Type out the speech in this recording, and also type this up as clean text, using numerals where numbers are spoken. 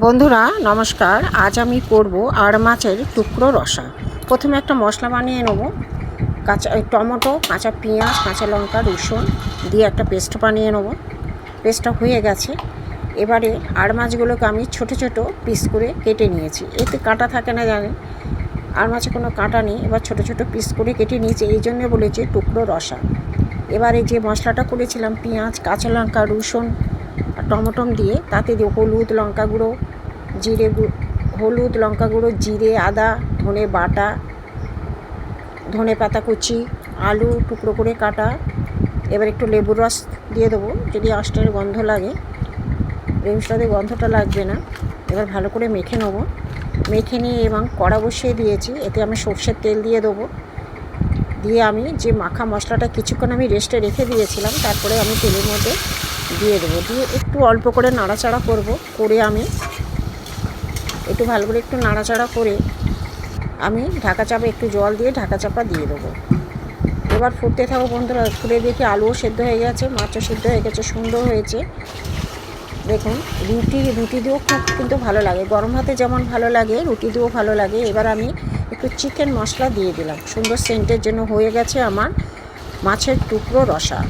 বন্ধুরা নমস্কার। আজ আমি করব আর মাছের টুকরো রসা। প্রথমে একটা মশলা বানিয়ে নেব। কাঁচা টমেটো, কাঁচা পেঁয়াজ, কাঁচা লঙ্কা, রসুন দিয়ে একটা পেস্ট বানিয়ে নেব। পেস্টটা হয়ে গেছে। এবারে আর মাছগুলোকে আমি ছোট ছোট পিস করে কেটে নিয়েছি। এতে কাঁটা থাকে না জানেন, আর মাছে কোনো কাঁটা নেই। এবার ছোট ছোট পিস করে কেটে নিয়েছি, এই জন্য বলেছি টুকরো রসা। এবারে যে মশলাটা করেছিলাম পেঁয়াজ, কাঁচা লঙ্কা, রসুন আর টমেটো দিয়ে, তাতে দিয়ে হলুদ লঙ্কা গুঁড়ো, হলুদ লঙ্কা গুঁড়ো, জিরে, আদা, ধনে বাটা, ধনে পাতা কুচি, আলু টুকরো করে কাটা। এবার একটু লেবুর রস দিয়ে দেবো, যদি আঁশটার গন্ধ লাগে। লেবুটাতে গন্ধটা লাগবে না। এবার ভালো করে মেখে নেবো। মেখে নিয়ে এবং কড়া বসিয়ে দিয়েছি, এতে আমি সর্ষের তেল দিয়ে দেবো। দিয়ে আমি যে মাখা মশলাটা কিছুক্ষণ আমি রেস্টে রেখে দিয়েছিলাম, তারপরে আমি তেলের মধ্যে দিয়ে দেবো। দিয়ে একটু অল্প করে নাড়াচাড়া করে আমি একটু ভালো করে একটু নাড়াচাড়া করে আমি ঢাকা চাপা একটু জল দিয়ে ঢাকা চাপা দিয়ে দেবো। এবার ফুটতে থাকো বন্ধুরা। ফুটে দেখি আলুও সেদ্ধ হয়ে গেছে, মাছও সেদ্ধ হয়ে গেছে, সুন্দর হয়েছে। দেখুন, রুটি দিয়েও খুব কিন্তু ভালো লাগে। গরম ভাতে যেমন ভালো লাগে, রুটি দিয়েও ভালো লাগে। এবার আমি একটু চিকেন মশলা দিয়ে দিলাম, সুন্দর সেন্টের জন্য। হয়ে গেছে আমার মাছের টুকরো রসা।